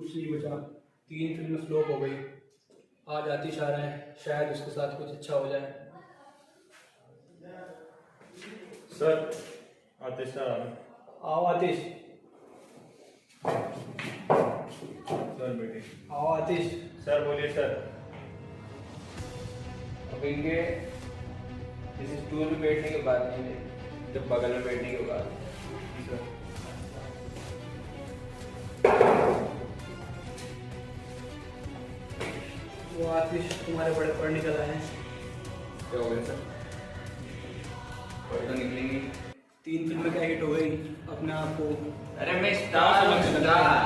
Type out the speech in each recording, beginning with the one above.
कुछ नहीं बचा, 3 फिल्में फ्लॉप हो गई। आज आतिश आ रहा है, शायद उसके साथ कुछ अच्छा हो जाए। सर आतिश सर। आओ आतिश। सर बेटे। आओ आतिश। सर बोलिए सर। अब इनके इस स्टूल पे बैठने के बाद नहीं है, जब बगल में बैठने के बाद। सर वो आतिश तुम्हारे बड़े पढ़ निकल आए हैं। क्या हो गया सर? और तो निकलेंगे। 3 फिल्में क्या हिट हो गई अपने आप को। अरे मैं स्टार हूँ, स्टार।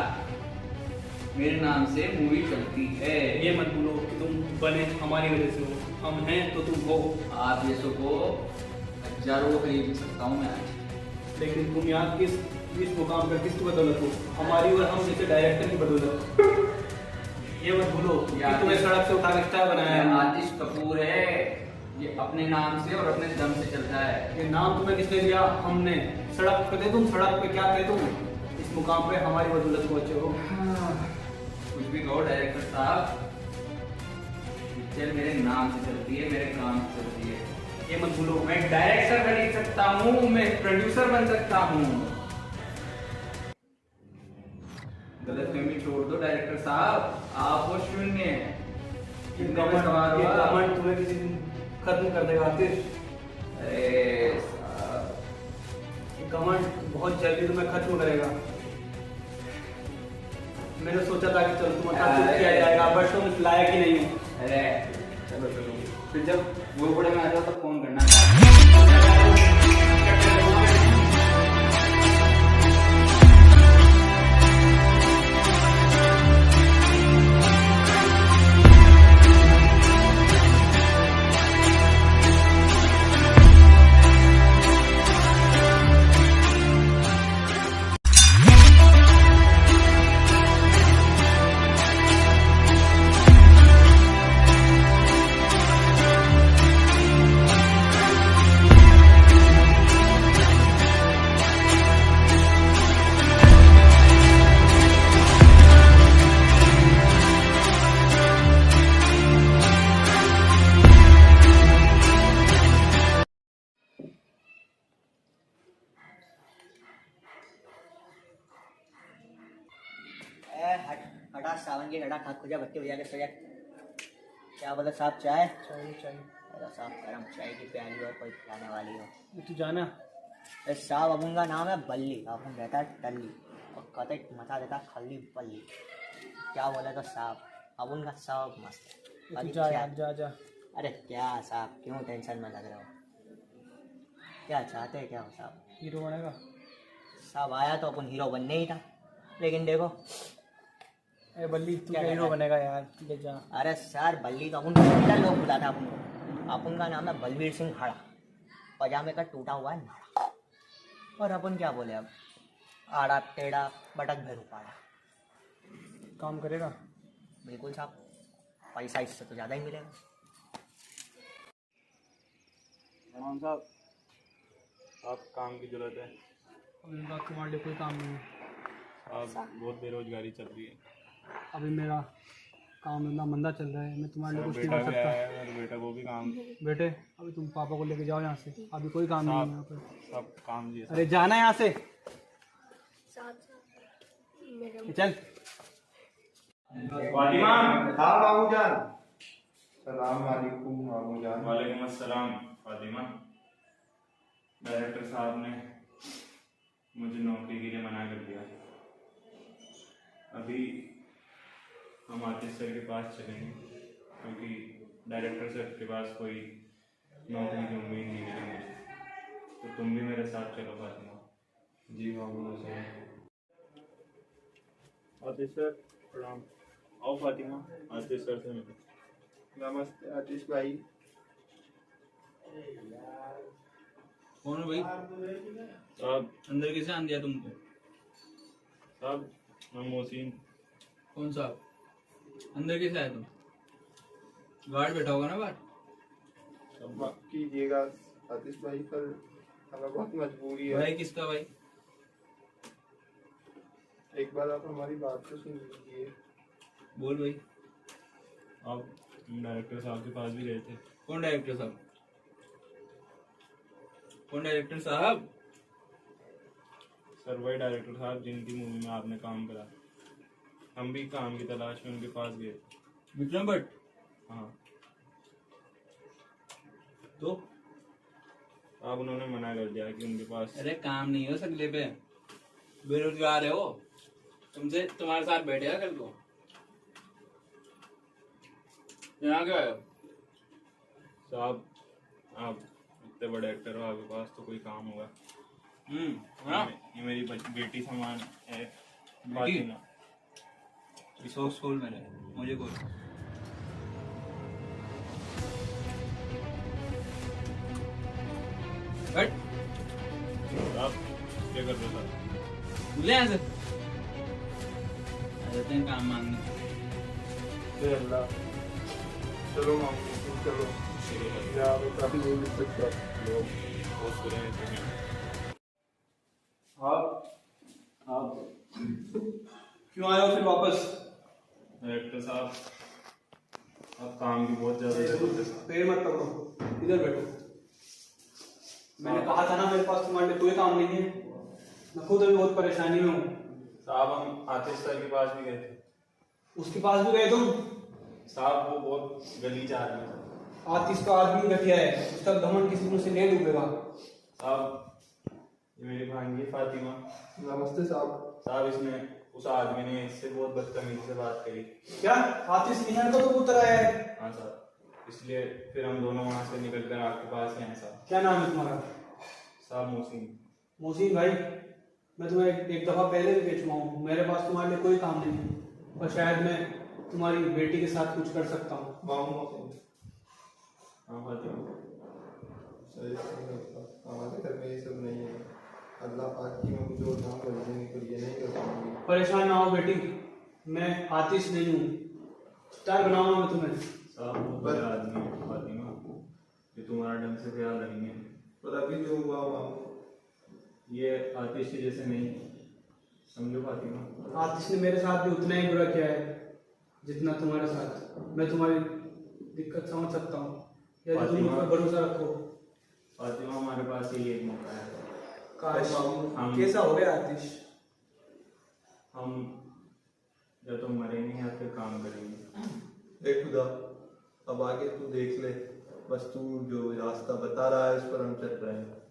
मेरे नाम से मूवी चलती है। ये मत बोलो कि तुम बने हमारी वजह से हो, हम हैं तो तुम हो। आप जैसों को हजारों को खरीद सकता हूँ मैं आज। लेकिन तुम यहाँ किस मुकाम पर किसकी बदौलत हो? हमारी और हम जैसे डायरेक्टर की बदौलत। ये मत भूलो कि तुम्हें सड़क से उठा के स्टार बनाया है। आतिश कपूर है, ये अपने नाम से और अपने दम से चलता है। ये नाम तुम्हें किसने दिया? हमने। सड़क पे थे तुम, सड़क पे क्या थे तुम? इस मुकाम पे हमारी बदौलत पहुंचे हो। कुछ भी कहो डायरेक्टर साहब, पिक्चर मेरे नाम से चलती है, मेरे काम से चलती है। ये मत भूलो। मैं डायरेक्टर बन सकता हूँ, मैं प्रोड्यूसर बन सकता हूँ। गलतफहमी छोड़ दो डायरेक्टर साहब, आप वो शून्य ये कमेंट तुम्हें किसी दिन खत्म कर देगा आतिश। अरे साहब, ये कमेंट बहुत जल्दी तुम्हें खत्म करेगा। मैंने सोचा था कि चलो तुम्हारा कुछ किया जाएगा, बट तुम इस लायक ही नहीं हो। अरे चलो चलो, फिर जब वो बड़े में आ जाओ तब फोन करना। हटा सावन की हटा, खाक खुजा बत्ती बजा के सजा। क्या बोला साहब? चाय चाहिए। अरे साहब गरम चाय की प्याली और कोई खिलाने वाली हो। तू जाना। अरे साहब अपन का नाम है बल्ली, अपन रहता है टल्ली और कते मचा देता खल्ली बल्ली। क्या बोला तो साहब, अपन का सब मस्त है। तू जा यार, जा जा। अरे क्या साहब, क्यों टेंशन में लग रहे हो? क्या चाहते हैं क्या हो साहब? हीरो बनेगा। साहब आया तो अपन हीरो बनने ही था, लेकिन देखो। अरे बल्ली, तू क्या क्या हीरो कहना है? बनेगा यार? ले जा। अरे सर बल्ली तो अपन लोग बुलाता अपन को। अपन का नाम है बलवीर सिंह हड़ा, पजामे का टूटा हुआ है नाड़ा। और अपन क्या बोले अब? आड़ा टेढ़ा बटक भैरू पाड़ा। काम करेगा। बिल्कुल साहब, पैसा इससे तो ज़्यादा ही मिलेगा। प्रणाम साहब, आप काम की जरूरत है। अभी मेरे पास तुम्हारे लिए कोई काम नहीं है। आप बहुत बेरोजगारी चल रही है। अभी मेरा काम धंधा मंदा चल रहा है, मैं तुम्हारे लिए कुछ नहीं बेटा कर भी आया सकता। है और बेटा को भी काम। बेटे अभी तुम पापा को लेके जाओ यहाँ से, अभी कोई काम नहीं है यहाँ पर। सब काम जी अरे जाना यहाँ से, चल। फातिमा। हाँ मामू जान। सलाम वालेकुम मामू जान। वालेकुम अस्सलाम फातिमा। डायरेक्टर साहब ने मुझे नौकरी के लिए मना कर दिया। अभी हम आतिश सर के पास चलेंगे, क्योंकि डायरेक्टर सर के पास कोई नौकरी की उम्मीद नहीं है मुझे। तो तुम भी मेरे साथ चलो फातिमा। जी मामू सर। आतिश सर प्रणाम। आओ फातिमा, आतिश सर से मिलो। नमस्ते आतिश भाई। कौन है भाई? साहब अंदर कैसे आन दिया तुमको? साहब मैं मोहसिन। कौन सा? अंदर कैसे आए तुम? गार्ड बैठा होगा ना बाहर। माफ कीजिएगा आतिश भाई, पर हमें बहुत मजबूरी है। भाई किसका भाई? एक बार आप हमारी बात तो सुन लीजिए। बोल भाई। आप डायरेक्टर साहब के पास भी गए थे। कौन डायरेक्टर साहब? कौन डायरेक्टर साहब? सर वही डायरेक्टर साहब जिनकी मूवी में आपने काम करा। हम भी काम की तलाश में उनके पास गए थे। विक्रम भट्ट? हाँ। तो अब उन्होंने मना कर दिया कि उनके पास अरे काम नहीं हो सकले पे, बेरोजगार है वो, तुमसे तुम्हारे साथ बैठेगा कल को। यहाँ क्या है? साहब आप इतने बड़े एक्टर हो, आपके पास तो कोई काम होगा। हाँ ये मेरी बेटी समान है बेटी? फातिमा। रिसोर्स स्कूल में है, मुझे कोई बट आप क्या कर रहे हो सर? बोले यहाँ से आ जाते हैं काम मांगने। हे अल्लाह, चलो मामू तुम चलो, यहाँ पे काफी लोग इस सकता लोग बहुत बुरे हैं। आप क्यों आए हो फिर वापस? डायरेक्टर साहब अब काम की बहुत ज्यादा जरूरत है सर। पैर मत पकड़ो, इधर बैठो। मैंने कहा था ना मेरे पास तुम्हारे लिए कोई काम नहीं है। मैं खुद अभी बहुत परेशानी में हूँ। साहब हम आतिश सर के पास भी गए थे। उसके पास भी गए तुम? साहब वो बहुत गलीज आदमी था। आतिश का आदमी घटिया है, उसका घमंड किसी मुंह से नहीं डूबेगा। साहब ये मेरी भांजी फातिमा। नमस्ते साहब। साहब इसने उस आदमी ने इससे बहुत बदतमीजी से बात करी। क्या आतिश निहर को तो उतर आया है? हाँ साहब, इसलिए फिर हम दोनों वहाँ से निकल कर आपके पास आए साहब। क्या नाम है तुम्हारा? साहब मोहसिन। मोहसिन भाई, मैं तुम्हें एक दफा पहले भी कह चुका हूँ, मेरे पास तुम्हारे लिए कोई काम नहीं है और शायद मैं तुम्हारी बेटी के साथ कुछ कर सकता हूँ। मामू हाँ फातिमा। सही हमारे घर में ये सब नहीं है। अल्लाह पाक की मैं जो नाम बनने के लिए नहीं कर पाऊंगी। परेशान ना हो बेटी, मैं आतिश नहीं हूँ, स्टार बनाऊंगा मैं तुम्हें। साहब वो बड़ा आदमी है फातिमा, ये तुम्हारा ढंग से ख्याल रखेंगे। पर अभी जो हुआ मामू, ये आतिश के जैसे नहीं, समझो फातिमा। आतिश ने मेरे साथ भी उतना ही बुरा किया है जितना तुम्हारे साथ। मैं तुम्हारी दिक्कत समझ सकता हूँ, यदि तुम मुझ पर भरोसा रखो। फातिमा हमारे पास यही एक मौका है। काश हम- कैसा हो गया आतिश? हम जब तुम मरेंगे या फिर काम करेंगे। ए खुदा, अब आगे तू देख ले, बस तू जो रास्ता बता रहा है उस पर हम चल रहे हैं।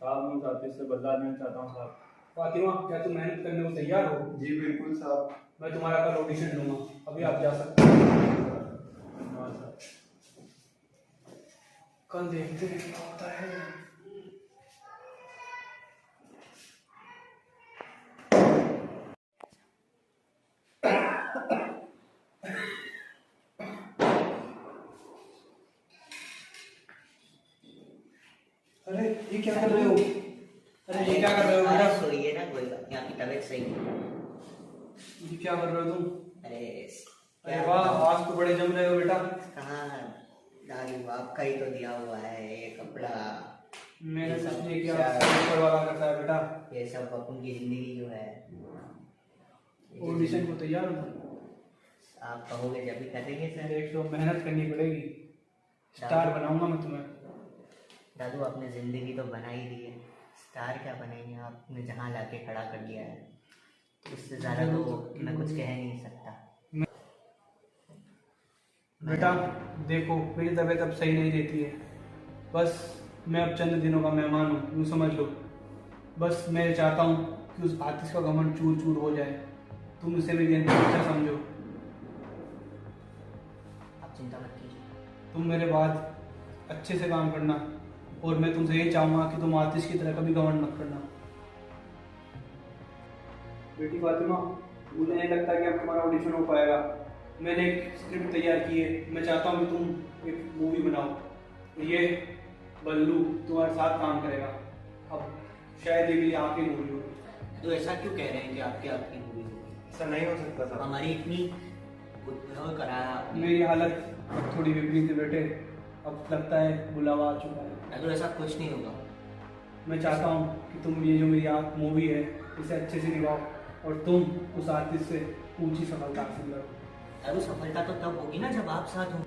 साहब मैं उस आतिश से बदला लेना चाहता हूँ साहब। फातिमा, क्या तुम मेहनत करने को तैयार हो? जी बिल्कुल साहब। मैं तुम्हारा कल ऑडिशन लूंगा, अभी आप जा सकते हो। हाँ साहब। कल देखते हैं क्या होता है। अरे ये क्या कर रहे हो? अरे ये क्या कर रहे हो बेटा? सोइए ना, कोई बात नहीं, आपकी तबीयत सही है। ये क्या कर रहे हो तुम? अरे अरे वाह, आज तो बड़े जम रहे हो बेटा। कहाँ दादी, आपका ही तो दिया हुआ है ये कपड़ा। मैंने सोचा कि आप ऊपर वाला करता है बेटा। ये सब अपन की जिंदगी जो है, ऑडिशन को तैयार हो? आप कहोगे जब भी करेंगे सर। देख लो, मेहनत करनी पड़ेगी, स्टार बनाऊंगा मैं तुम्हें। दादू आपने जिंदगी तो बना ही दी है, स्टार क्या बनेंगे, आपने जहाँ लाके खड़ा कर दिया है, तो इससे ज़्यादा तो मैं कुछ कह नहीं सकता। बेटा देखो, मेरी तबीयत अब सही नहीं रहती है, बस मैं अब चंद दिनों का मेहमान हूँ, यूँ समझ लो। बस मैं चाहता हूँ कि उस आतिश का घमंड चूर चूर हो जाए। तुम उसे मेरी अंतिम इच्छा समझो। आप चिंता मत कीजिए। तुम मेरे बाद अच्छे से काम करना और मैं तुमसे यही चाहूँगा कि तुम आतिश की तरह कभी घमंड मत करना। बेटी फातिमा, मुझे नहीं लगता कि अब तुम्हारा ऑडिशन हो पाएगा। मैंने एक स्क्रिप्ट तैयार की है, मैं चाहता हूँ कि तुम एक मूवी बनाओ। ये बल्लू तुम्हारे साथ काम करेगा। अब शायद ये भी आपकी मूवी हो। तो ऐसा क्यों कह रहे हैं कि आपकी मूवी होगी? ऐसा नहीं हो सकता साहब। हमारी इतनी उपयोग कराया आपने। मेरी हालत अब थोड़ी विपरीत है बेटे, अब लगता है बुलावा आ चुका है। तो ऐसा कुछ नहीं होगा। मैं चाहता हूँ कि तुम ये जो मेरी आप मूवी है इसे अच्छे से निभाओ और तुम उस आर्टिस्ट से ऊंची सफलता हासिल करो। दादू सफलता तो तब होगी ना जब आप साथ हो।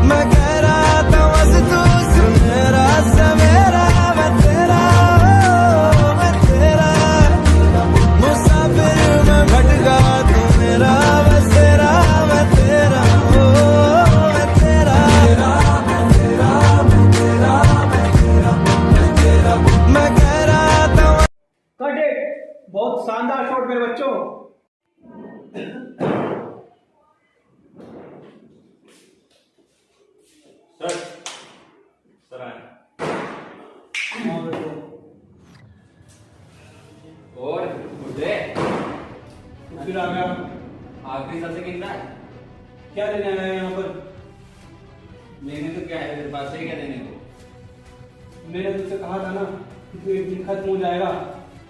मैं कह रहा था बस तू सुन मेरा सवेरा, मैं तेरा मुसाफिर मैं भटका, तू मेरा बसेरा, मैं तेरा मैं तेरा मैं कह रहा था। Cut it. बहुत शानदार शॉट मेरे बच्चों। सर सर आए। और बुढ़े तो फिर आ गया। आखिरी सबसे गिन रहा है। क्या लेने आया है यहाँ पर? लेने तो क्या है तेरे पास से, क्या देने को? मैंने तुझसे कहा था ना कि तू एक दिन खत्म हो जाएगा।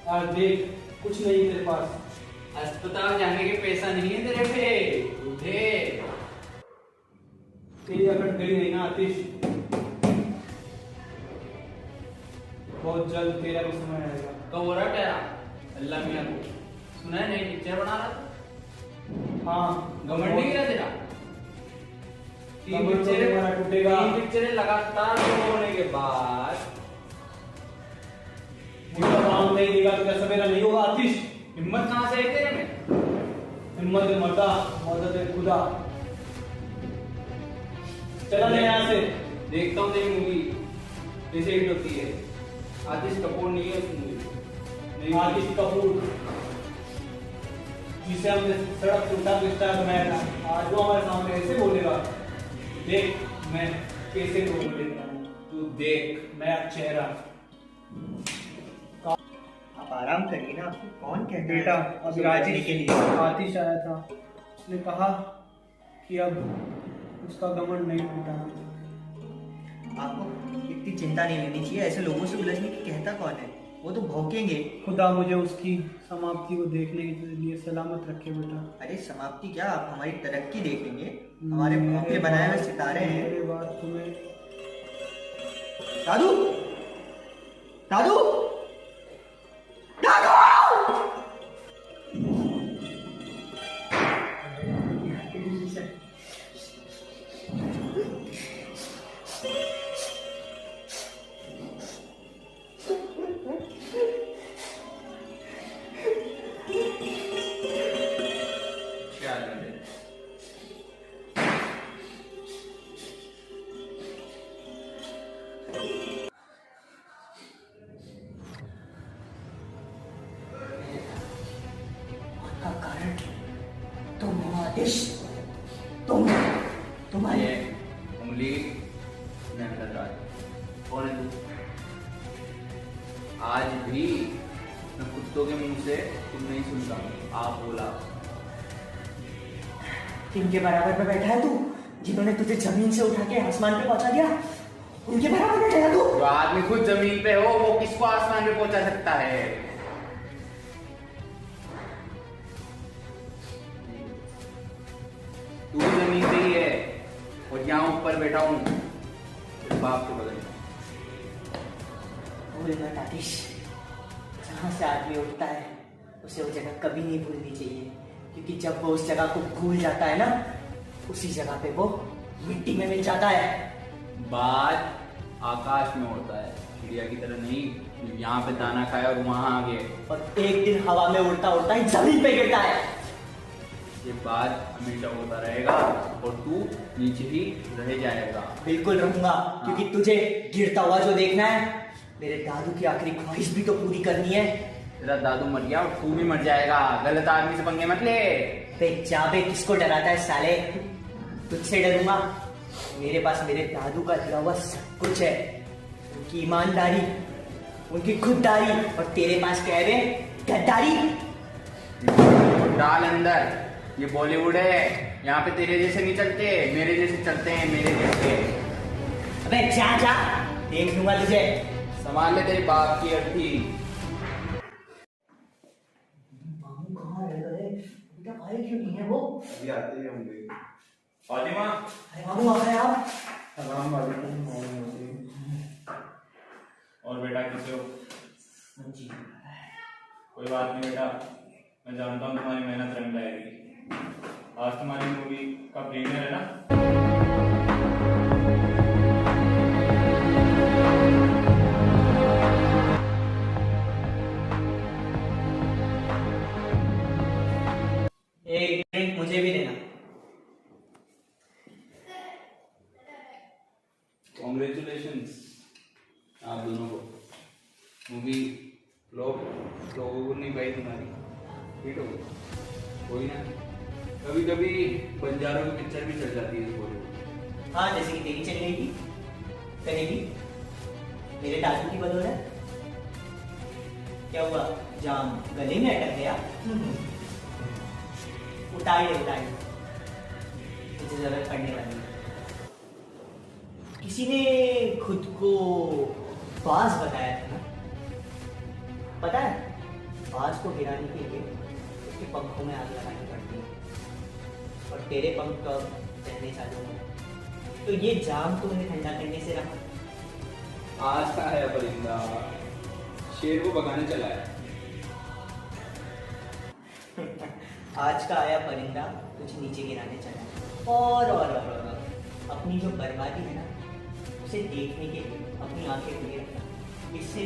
आज देख कुछ नहीं तेरे पास। अस्पताल जाने के पैसा नहीं है तेरे पे बुढ़े। तेरी अकड़ गई नहीं ना आतिश। बहुत जल्द तेरा भी समय आएगा। तो हो रहा तेरा अल्लाह मियां को सुना है, नई पिक्चर बना रहा था। हाँ घमंड नहीं गिरा तेरा? घमंड तो तुम्हारा टूटेगा। 3 पिक्चरें लगातार होने के बाद मुझे काम नहीं देगा तो क्या सवेरा नहीं होगा आतिश? हिम्मत कहाँ से है तेरे में? हिम्मत मर्दा, मदद है खुदा। चला ले यहाँ से। देखता हूँ तेरी मूवी कैसे हिट होती है। आतिश कपूर नहीं है उस मूवी। आतिश कपूर जिसे हमने सड़क से उठा के स्टार बनाया था, आज वो हमारे सामने ऐसे बोलेगा। देख मैं कैसे बोल लेता हूँ। तू देख नया चेहरा। आप आराम करिए ना, आपको कौन कहता है बेटा अभी राजी के लिए? आतिश आया था, उसने कहा कि अब उसका घमंड नहीं टूटा। आपको इतनी चिंता नहीं लेनी चाहिए। ऐसे लोगों से उलझने की कहता कौन है? वो तो भौंकेंगे। खुदा मुझे उसकी समाप्ति को देखने के लिए सलामत रखे बेटा। अरे समाप्ति क्या, आप हमारी तरक्की देखेंगे। हमारे भौंके बनाए हुए सितारे हैं। मेरे बात तुम्हें दादू दादू दादू क्या है? का कारण तुम हो आतिश, तुम्हारी ये उंगली नंदराज कौन है तू? आज भी मैं कुत्तों के मुंह से कुछ नहीं सुनता हूँ। आप बोला इनके बराबर पे बैठा है तू, जिन्होंने तुझे जमीन से उठा के आसमान पे पहुंचा दिया। उनके बराबर बैठा है तू। जो आदमी खुद जमीन पे हो वो किसको आसमान पे पहुंचा सकता है? तू जमीन पे ही है और यहाँ ऊपर बैठा हूँ तेरे बाप के बगल में। भूल मत आतिश, जहाँ से आदमी उठता है उसे वो जगह कभी नहीं भूलनी चाहिए, क्योंकि जब वो उस जगह को भूल जाता है ना, उसी जगह पे वो मिट्टी में मिल जाता है। बाज आकाश में उड़ता है, चिड़िया की तरह नहीं यहाँ पे दाना खाया और वहां आ गए। और एक दिन हवा में उड़ता उड़ता ही जमीन पे गिरता है। ये बात हमेशा होता रहेगा और तू नीचे ही रह जाएगा। बिल्कुल रहूंगा, क्योंकि तुझे गिरता हुआ जो देखना है, मेरे दादू की आखिरी ख्वाहिश भी तो पूरी करनी है। तेरा दादू मर गया और तू भी मर जाएगा। गलत आदमी से पंगे मत ले। बे जाबे, किसको डराता है साले? तुझसे डरूंगा? मेरे पास मेरे दादू का दिया हुआ सब कुछ है, उनकी ईमानदारी, उनकी खुददारी, और तेरे पास क्या है बे? गद्दारी। डाल अंदर, ये बॉलीवुड है, यहाँ पे तेरे जैसे नहीं चलते, मेरे जैसे चलते हैं, मेरे जैसे। अबे जा जा, देख लूंगा तुझे। संभाल ले तेरे बाप की अर्थी। मामू कहाँ रह गए? बेटा भाई क्यों नहीं है वो? अभी आते ही होंगे। फातिमा अरे मामू आ गए आप? सलाम वालेकुम। और बेटा कैसे हो? हाँ जी। कोई बात नहीं बेटा, मैं जानता हूँ तुम्हारी मेहनत रंग लाएगी। आज तुम्हारी मूवी का प्रीमियर है ना? एक ड्रिंक मुझे भी देना। कॉन्ग्रेचुलेशंस आप दोनों को। मूवी फ्लॉप लोगों को नहीं पाई तुम्हारी, हिट हो गई। कोई ना, कभी कभी बंजारों की पिक्चर भी चल जाती है बॉलीवुड। हाँ, जैसे कि तेरी चल गई थी, करेगी। मेरे दादू की बदौलत है। क्या हुआ, जाम गले में अटक गया? उतारिए उतारिए, मुझे जरूरत पड़ने वाली है। किसी ने खुद को बाज बताया था ना? पता है, बाज को गिराने के लिए उसके पंखों में आग लगानी पड़ती है, और तेरे पंख तो अब चलने चालू हैं। तो ये जाम तो उन्हें ठंडा करने से रहा। आज का है परिंदा शेर को भगाने चला है। आज का आया परिंदा तुझे नीचे गिराने चला। और अपनी जो बर्बादी है ना, उसे देखने के लिए अपनी आंखें खुली रखना। इसे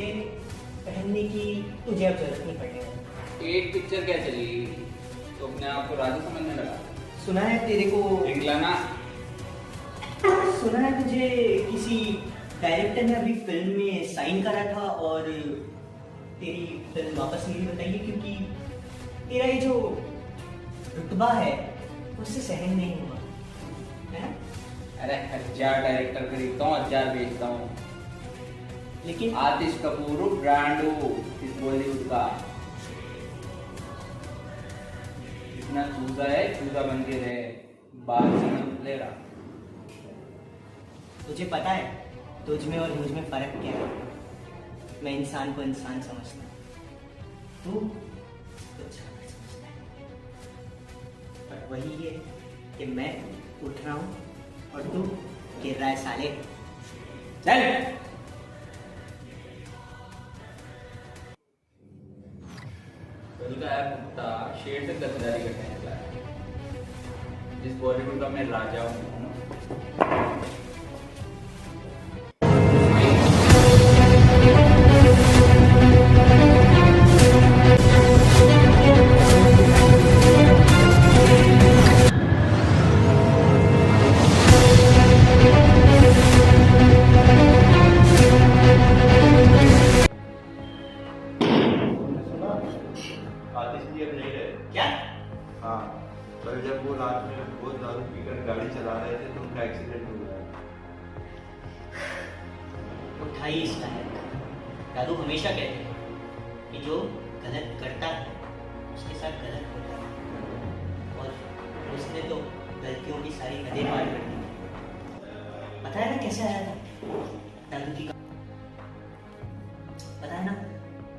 पहनने की तुझे अब जरूरत नहीं पड़ने वाली। एक पिक्चर क्या चली तो अपने आप को राजा समझने लगा। सुना है तेरे को, इंग्लाना सुना है तुझे किसी डायरेक्टर ने अभी फिल्म में साइन करा था और तेरी फिल्म वापस नहीं बताइए, क्योंकि तेरा ये जो रुतबा है उससे सहन नहीं हुआ, है ना? अरे 1000 डायरेक्टर खरीदता हूँ, 1000 बेचता हूँ। लेकिन आतिश कपूर ब्रांड इस बॉलीवुड का। इतना चूजा है, चूजा बन के रहे, बाल से न ले रहा। तुझे पता है तुझ में और मुझ में फर्क क्या है? मैं इंसान को इंसान समझता हूँ, तू कुछ अलग समझता है। पर वही है कि मैं उठ रहा हूँ और तू गिर रहा है साले। चल। कल का है कुत्ता शेर से गद्दारी करने निकला है। जिस बॉलीवुड का मैं राजा हूँ। आतिश जी अब नहीं रहे। क्या? हाँ, कल जब वो रात में बहुत दारू पीकर गाड़ी चला रहे थे तो उनका एक्सीडेंट हो गया। उठाई इस लायक। दादू हमेशा कहते हैं कि जो गलत करता है उसके साथ गलत होता है, और उसने तो गलतियों की सारी हदें पार कर दी। पता है ना कैसे आया था दादू की? पता है ना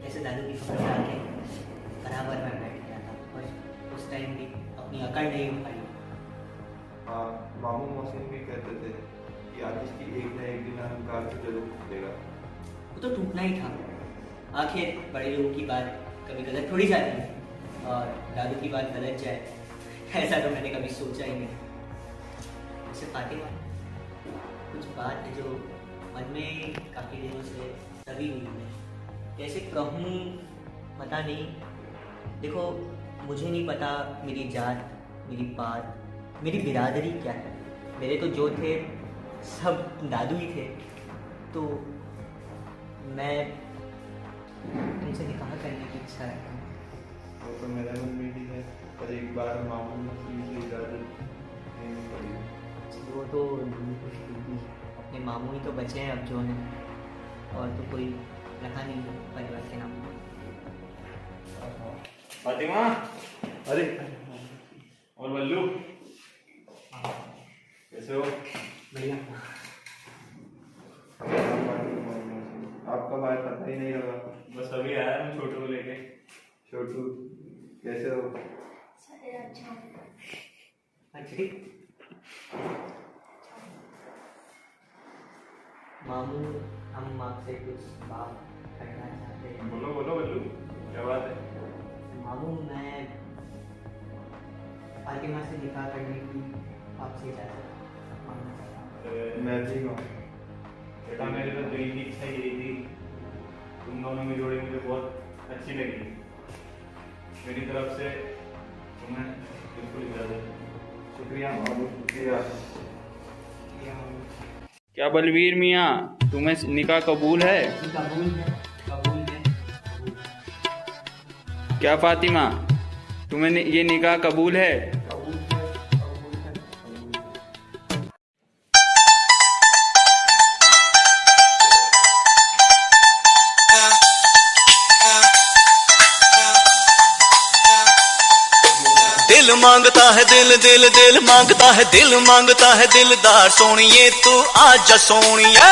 कैसे दादू की खबर आके बराबर में बैठ गया था, और उस टाइम भी अपनी अकड़ नहीं उठाई। हाँ, मामू मौसिन भी कहते थे कि आतिश की एक न एक दिन अहंकार से जरूर टूटेगा। वो तो टूटना ही था। आखिर बड़े लोगों की बात कभी गलत थोड़ी जाती है, और दादू की बात गलत जाए ऐसा तो मैंने कभी सोचा ही नहीं। वैसे फातिमा, कुछ बात है जो मन में काफ़ी दिनों से दबी हुई है। कैसे कहूँ पता नहीं। देखो, मुझे नहीं पता मेरी जात, मेरी बात, मेरी बिरादरी क्या है। मेरे तो जो थे सब दादू ही थे। तो मैं तुमसे निकाह करने की इच्छा रखता हूँ। वो तो मेरा मन में भी है, पर एक बार मामू मौसिन से इजाज़त लेनी पड़ेगी। वो तो अपने मामू ही तो बचे हैं अब जो हैं, और तो कोई रखा नहीं है परिवार के नाम। फातिमा, अरे और बल्लू कैसे हो? बढ़िया। आपका बात पता ही नहीं लगा। बस अभी आया मैं छोटू को लेके। छोटू कैसे हो? अच्छा ठीक। मामू हम आपसे कुछ बात करना चाहते हैं। बोलो बोलो बल्लू, क्या बात है? मामू, मैं फातिमा से निकाह करने की आपसे इजाज़त मांगना चाहता हूँ। मैं भी हूँ। बेटा मेरे तो दिल की इच्छा यही थी, तुम दोनों की जोड़ी मुझे बहुत अच्छी लगी। मेरी तरफ से तुम्हें बिल्कुल इजाज़त। शुक्रिया मामू, शुक्रिया। क्या बलवीर मियाँ, तुम्हें निकाह कबूल है? कबूल है, कबूल है, कबूल है। क्या फातिमा, तुम्हें ये निकाह कबूल है? कबूल है, कबूल है, कबूल है। दिल मांगता है दिल दिल दिल मांगता है दिल मांगता है दिलदार सोनिए तू आजा सोनिए।